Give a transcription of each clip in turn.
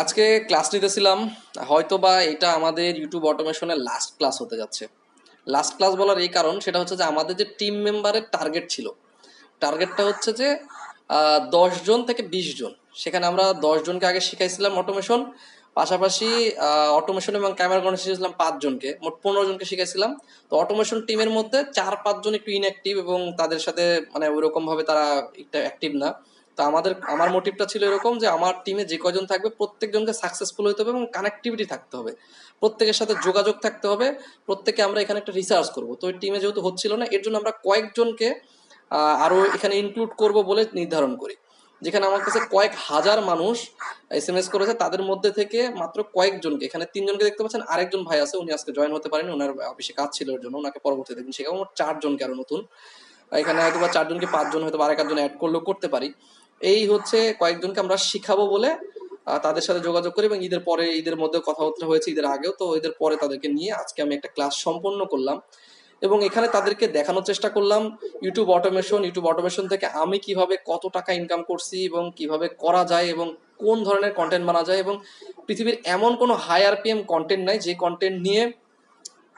আজকে ক্লাস নিতেছিলাম। হয়তো বা এটা আমাদের ইউটিউব অটোমেশনের লাস্ট ক্লাস হতে যাচ্ছে। লাস্ট ক্লাস বলার এই কারণ সেটা হচ্ছে যে আমাদের যে টিম মেম্বারের টার্গেট ছিল, টার্গেটটা হচ্ছে যে 10 জন থেকে 20 জন। সেখানে আমরা 10 জনকে আগে শিখাইছিলাম অটোমেশন, পাশাপাশি অটোমেশন এবং ক্যামেরা কন্ট্রোল শিখেছিলাম 5 জনকে, মোট 15 জনকে শিখাইছিলাম। তো অটোমেশন টিমের মধ্যে 4-5 জন একটু ইনঅ্যাক্টিভ এবং তাদের সাথে মানে ওইরকম ভাবে তারা একটা অ্যাক্টিভ না। তো আমার মোটিভটা ছিল এরকম যে আমার টিমে যে কয়জন থাকবে প্রত্যেকজনকে সাকসেসফুল হতে হবে এবং কানেক্টিভিটি থাকতে হবে, প্রত্যেকের সাথে যোগাযোগ থাকতে হবে। প্রত্যেকে আমরা এখানে একটা রিসার্চ করবো, তো ওই টিমে যেহেতু হচ্ছিল না এর জন্য আমরা কয়েকজনকে আরো এখানে ইনক্লুড করব বলে নির্ধারণ করি। যেখানে আমার কাছে কয়েক হাজার মানুষ SMS করেছে, তাদের মধ্যে থেকে মাত্র কয়েকজনকে, এখানে 3 জনকে দেখতে পাচ্ছেন, আরেকজন ভাই আছে, উনি আজকে জয়েন হতে পারেনি, ওনার অফিসে কাজ ছিল, ওর জন্য ওনাকে পরবর্তীতে দেখুন শেখাবো। মোট 4 জনকে আরো নতুন, এখানে হয়তো বা 4 জনকে 5 জন হয়তো আরেক একজন অ্যাড করলেও করতে পারি। এই হচ্ছে কয়েকজনকে আমরা শিখাবো বলে তাদের সাথে যোগাযোগ করি, এবং ঈদের পরে, ঈদের মধ্যে কথাবার্তা হয়েছে, ঈদের আগেও, তো ঈদের পরে তাদেরকে নিয়ে আজকে আমি একটা ক্লাস সম্পন্ন করলাম। এবং এখানে তাদেরকে দেখানোর চেষ্টা করলাম ইউটিউব অটোমেশন থেকে আমি কিভাবে কত টাকা ইনকাম করছি এবং কিভাবে করা যায় এবং কোন ধরনের কন্টেন্ট বানা যায়। এবং পৃথিবীর এমন কোনো হাই আরপিএম কন্টেন্ট নাই যে কন্টেন্ট নিয়ে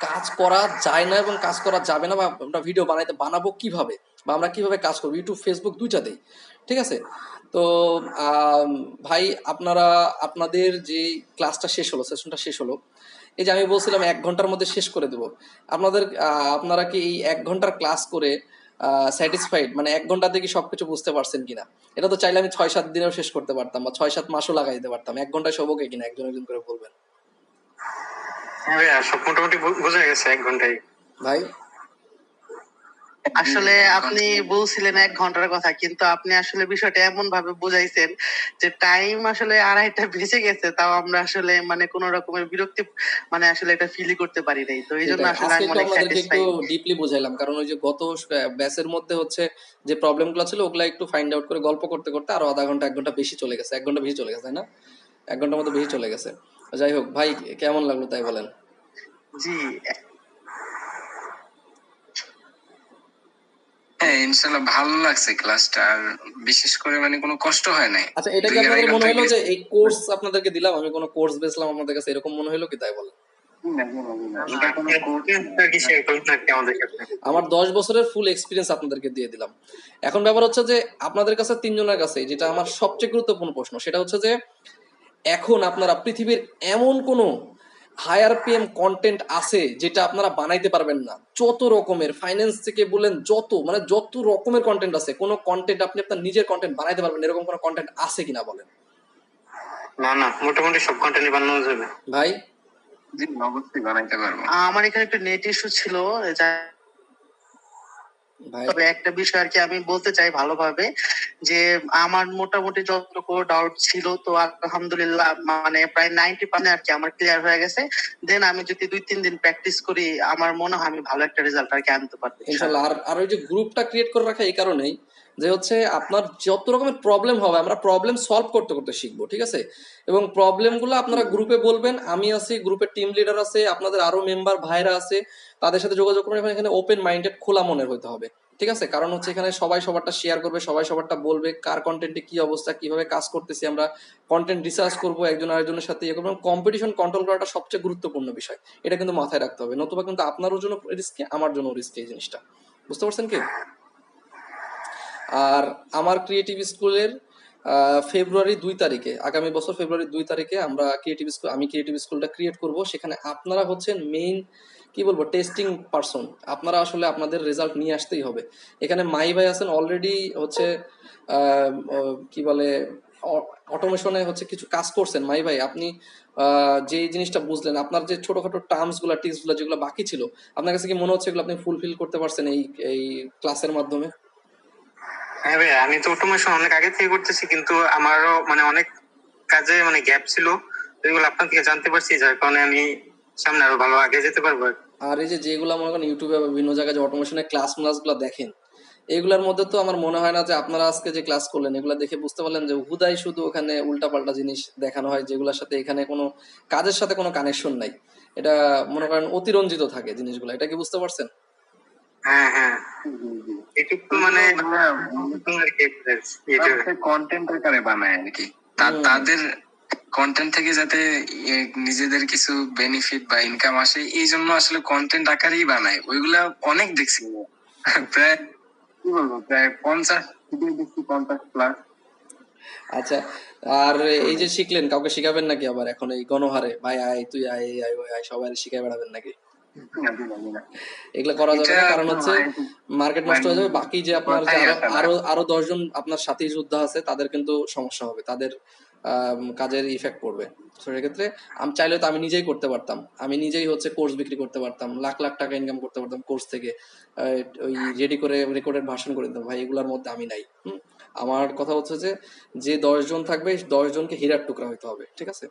কাজ করা যায় না এবং কাজ করা যাবে না, বা আমরা ভিডিও বানাবো কিভাবে, বা আমরা কিভাবে কাজ করবো, ইউটিউব ফেসবুক দুইটাতেই। ঠিক আছে? তো আম, ভাই, আপনাদের যে ক্লাসটা শেষ হলো, সেশনটা শেষ হলো, এই যে আমি বলছিলাম 1 ঘন্টার মধ্যে শেষ করে দেবো, আপনারা কি এই 1 ঘন্টার ক্লাস করে স্যাটিসফাইড? মানে 1 ঘন্টাতে কি সবকিছু বুঝতে পারছেন কিনা? এটা তো চাইলে আমি 6-7 দিনেও শেষ করতে পারতাম, বা 6-7 মাসও লাগাই দিতে পারতাম। 1 ঘন্টায় সব ওকে কিনা, একজন একজন করে বলবেন। হ্যাঁ ভাইয়া, সব মোটামুটি বোঝা গেছে 1 ঘন্টায়। ভাই, আসলে আপনি বলছিলেন 1 ঘন্টার কথা, কিন্তু আপনি আসলে বিষয়টা এমন ভাবে বুঝাইছেন যে টাইম আসলে 2:30 বেজে গেছে, তাও আমরা আসলে মানে কোন রকমের বিরক্তি মানে আসলে এটা ফিলই করতে পারি নাই। তো এই জন্য সেটাই আসলে আজকে আমি একটু অনেক আপনাদেরকে একটু স্যাটিসফাইড। ডিপলি বুঝাইলাম, কারণ ওই যে গত ব্যাচের মধ্যে হচ্ছে যে প্রবলেমগুলো ছিল ওগুলা একটু ফাইন্ড আউট করে গল্প করতে করতে আরো আধা ঘন্টা 1 ঘন্টা বেশি চলে গেছে, 1 ঘন্টা বেশি চলে গেছে, তাই না? 1 ঘন্টার মতো বেশি চলে গেছে। যাই হোক ভাই, কেমন লাগলো তাই বলেন। জি, হ্যাঁ ইনশাল্লাহ ভালো লাগছে ক্লাসটা, আর বিশেষ করে মানে কোনো কষ্ট হয় নাই। আচ্ছা, এটা কি 2 আড়াই আপনাদের মনে ঘন্টা হলো যে গেছে। এই কোর্স আপনাদেরকে দিলাম, আমি কোনো কোর্স বেচলাম আপনাদের কাছে, এরকম মনে হলো কি তাই বলেন? এটা কোনো কোর্স কি শেয়ার করুন নাকি আমাদের সাথে? আমার 10 বছরের ফুল এক্সপিরিয়েন্স আপনাদেরকে দিয়ে দিলাম। এখন ব্যাপার হচ্ছে যে আপনাদের কাছে, 3 জনের কাছে, যেটা আমার সবচেয়ে গুরুত্বপূর্ণ প্রশ্ন, সেটা হচ্ছে যে এখন আপনারা পৃথিবীর এমন কোনো হায়ার পিএম কন্টেন্ট আছে যেটা আপনারা বানাইতে পারবেন না? যত রকমের ফাইন্যান্স থেকে বলেন, যত রকমের কন্টেন্ট আছে, কোনো কন্টেন্ট আপনি আপনার নিজের কন্টেন্ট বানাইতে পারবেন না, এরকম কোনো কন্টেন্ট আছে কিনা বলেন। না না, মোটামুটি সব কন্টেন্ট বানানো যাবে ভাই, জি, অবশ্যই বানাইতে পারবো। আমার এখানে একটা নেট ইস্যু ছিল, ভাই, তবে একটা বিষয় আর কি আমি বলতে চাই ভালোভাবে, যে আমার মোটামুটি যতটুকু ডাউট ছিল, তো আলহামদুলিল্লাহ মানে প্রায় 90% আর কি আমার ক্লিয়ার হয়ে গেছে। দেন আমি যদি 2-3 দিন প্র্যাকটিস করি, আমার মনে হয় আমি ভালো একটা রেজাল্ট আর কি আনতে পারবো ইনশাল্লাহ। ইনশাআল্লাহ। আর আর ওই যে গ্রুপটা ক্রিয়েট করে রাখা এই কারণেই যে হচ্ছে আপনার যত রকমের প্রবলেম হবে আমরা প্রবলেম সলভ করতে করতে শিখবো, ঠিক আছে? এবং প্রবলেমগুলো আপনারা গ্রুপে বলবেন, আমি আছি, গ্রুপের টিম লিডার আছে, আপনাদের আরো মেম্বার ভাইরা আছে, তাদের সাথে যোগাযোগ করবেন। এবং এখানে ওপেন মাইন্ডেড, খোলা মনের হতে হবে, ঠিক আছে? কারণ হচ্ছে এখানে সবাই সবারটা শেয়ার করবে, সবাই সবারটা বলবে, কার কন্টেন্টে কি অবস্থা, কিভাবে কাজ করতেছি আমরা, কন্টেন্ট রিসার্চ করবো, একজন আরেকজনের সাথে ইয়ে করবো। এবং কম্পিটিশন কন্ট্রোল করাটা সবচেয়ে গুরুত্বপূর্ণ বিষয়, এটা কিন্তু মাথায় রাখতে হবে, নতুবা কিন্তু আপনারও জন্য রিস্কি, আমার জন্য রিস্কি এই জিনিসটা। বুঝতে পারছেন কি? আর আমার ক্রিয়েটিভ স্কুলের ফেব্রুয়ারি 2 তারিখে, আগামী বছর ফেব্রুয়ারি 2 তারিখে আমি ক্রিয়েটিভ স্কুলটা ক্রিয়েট করব। সেখানে আপনারা হচ্ছেন মেইন, কি বলবো, টেস্টিং পারসন। আপনারা আসলে আপনাদের রেজাল্ট নিয়ে আসতেই হবে। এখানে মাই ভাই আছেন অলরেডি, হচ্ছে কি বলে, অটোমেশনে হচ্ছে কিছু কাজ করছেন। মাই ভাই, আপনি যে জিনিসটা বুঝলেন, আপনার যে ছোটখাটো টিপসগুলো যেগুলো বাকি ছিল, আপনার কাছে কি মনে হচ্ছে এগুলো আপনি ফুলফিল করতে পারছেন এই এই ক্লাসের মাধ্যমে? হ্যাঁ ভাইয়া, আমি তো অটোমেশন অনেক আগে থেকে করতেছি, কিন্তু আমারও মানে অনেক কাজে মানে গ্যাপ ছিল, এগুলো আপনার থেকে জানতে পারছি, যার কারণে আমি সামনে আরো ভালো আগে যেতে পারবো। আর এই যে যেগুলো মনে করেন ইউটিউবে বা বিভিন্ন জায়গায় যে অটোমেশনের ক্লাসগুলো দেখেন, এগুলোর মধ্যে তো আমার মনে হয় না যে আপনারা আজকে যে ক্লাস করলেন এগুলো দেখে বুঝতে পারলেন যে হুদাই শুধু ওখানে উল্টাপাল্টা জিনিস দেখানো হয়, যেগুলোর সাথে এখানে কোনো কাজের সাথে কোনো কানেকশন নাই। এটা মনে করেন অতিরঞ্জিত থাকে জিনিসগুলো, এটা কি বুঝতে পারছেন? হ্যাঁ হ্যাঁ, এটুকু মানে কন্টেন্ট আকারে বানায় আর কি, হুম। তাদের কন্টেন্ট থেকে যাতে নিজেদের কিছু বেনিফিট বা ইনকাম আসে, এই জন্য আসলে কন্টেন্ট আকারেই বানায়। ওইগুলা অনেক দেখছি প্রায় কি বলবো, প্রায় 50 ভিডিও দেখছি, 50+। আচ্ছা, আর এই যে শিখলেন, কাউকে শিখাবেন নাকি আবার এখন এই গণহারে, ভাই আয় তুই আয় এই আয় ওই আয়, সবাই শিখাই বেড়াবেন নাকি? এগুলো করা যাবে এটা না, কারণ হচ্ছে মার্কেট নষ্ট হয়ে যাবে। বাকি যে আপনার যে কথাই আরো আসে না। আরো আরো 10 জন আপনার সাথী যোদ্ধা আছে, তাদের কিন্তু সমস্যা হবে, তাদের কাজের ইফেক্ট পড়বে। তো সেক্ষেত্রে আমি চাইলে তো আমি নিজেই করতে পারতাম, আমি নিজেই হচ্ছে কোর্স বিক্রি করতে পারতাম, লাখ লাখ টাকা ইনকাম করতে পারতাম কোর্স থেকে। ওই রেডি করে রেকর্ডেড ভার্সন করে দিতাম। ভাই এগুলোর মধ্যে আমি নাই। আমার কথা হচ্ছে যে, যে 10 জন থাকবে 10 জনকে হীরার টুকরা হইতে হবে, ঠিক আছে?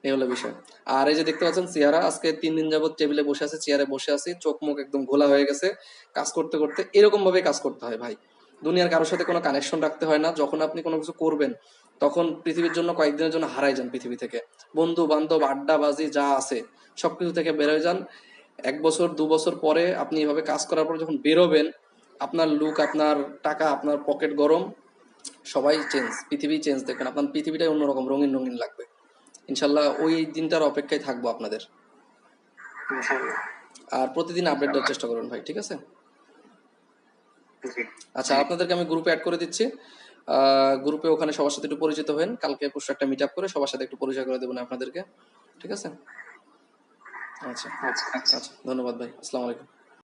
এই হলো বিষয়। আর এই যে দেখতে পাচ্ছেন চেহারা, আজকে 3 দিন যাবত টেবিলে বসে আছে, চেয়ারে বসে আছি, চোখ মুখ একদম ঘোলা হয়ে গেছে। কাজ করতে করতে এরকম ভাবে কাজ করতে হয় ভাই। দুনিয়ার কারোর সাথে কোনো কানেকশন রাখতে হয় না। যখন আপনি কোনো কিছু করবেন, তখন পৃথিবীর জন্য কয়েকদিনের জন্য হারাই যান পৃথিবী থেকে। বন্ধু বান্ধব আড্ডাবাজি যা আছে সবকিছু থেকে বের হয়ে যান। 1 বছর 2 বছর পরে আপনি এভাবে কাজ করার পর যখন বেরোবেন, আপনার লুক, আপনার টাকা, আপনার পকেট গরম, সবাই চেঞ্জ, পৃথিবী চেঞ্জ। দেখবেন আপনার পৃথিবীটাই অন্যরকম, রঙিন রঙিন লাগবে। ইনশাল্লাহ ওই দিনটার অপেক্ষায় থাকবো আপনাদের। ইনশাআল্লাহ। আর প্রতিদিন আপডেট দেওয়ার চেষ্টা করবেন ভাই, ঠিক আছে? জি। আচ্ছা, আপনাদেরকে আমি গ্রুপে অ্যাড করে দিচ্ছি। গ্রুপে ওখানে সবার সাথে একটু পরিচিত হবেন। কালকে পরশু একটা মিট আপ করে সবার সাথে একটু পরিচয় করে দেবেন আপনাদেরকে, ঠিক আছে? আচ্ছা আচ্ছা। আচ্ছা, ধন্যবাদ ভাই, আসসালামু আলাইকুম।